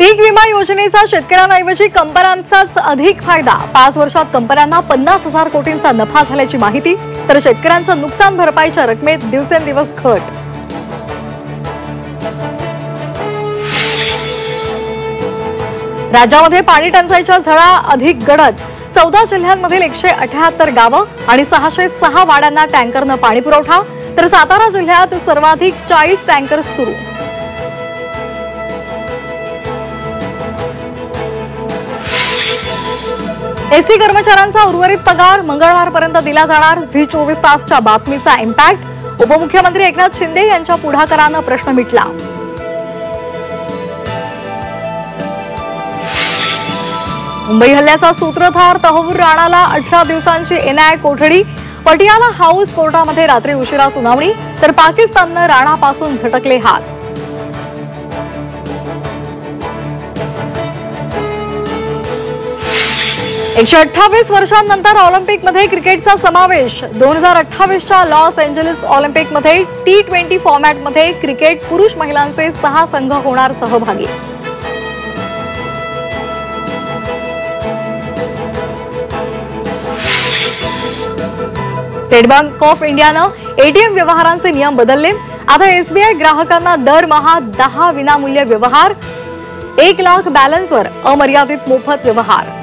पीक विमा योजनेचा शेतकऱ्यांऐवजी कंपन्यांचाच अधिक फायदा। 5 वर्षात कंपन्यांना 50,000 कोटींचा नफा झाल्याची माहिती, तर शेतकऱ्यांच्या नुकसान भरपाईच्या रकमेत दिवसेंदिवस घट। राज्यामध्ये पाणी टंचाईच्या झळा अधिक गडद। 14 जिल्ह्यांमधील 178 गावं आणि 606 वाड्यांना टँकरनं पाणी पुरवठा, तर सातारा जिल्ह्यात सर्वाधिक 40 टँकर सुरू। एसटी कर्मचाऱ्यांचा उर्वरित पगार मंगळवारपर्यंत दिला जाणार। झी 24 तासच्या बातमीचा इम्पॅक्ट। उपमुख्यमंत्री एकनाथ शिंदे यांच्या पुढाकारानं प्रश्न मिटला। मुंबई हल्ल्याचा सूत्रधार तहव्वूर राणाला 18 दिवसांची एनआयए कोठडी। पटियाला हाऊस कोर्टामध्ये रात्री उशिरा सुनावणी, तर पाकिस्ताननं राणापासून झटकले हात। एकशे 28 वर्षांनंतर ऑलिम्पिकमध्ये क्रिकेटचा समावेश। 2028च्या लॉस एंजेलिस ऑलिम्पिकमध्ये T20 फॉर्मॅटमध्ये क्रिकेट पुरुष महिलांचे 6 संघ होणार सहभागी। स्टेट बँक ऑफ इंडियानं एटीएम व्यवहारांचे नियम बदलले। आता एसबीआय ग्राहकांना दरमहा 10 विनामूल्य व्यवहार, 1 लाख बॅलन्सवर अमर्यादित मोफत व्यवहार।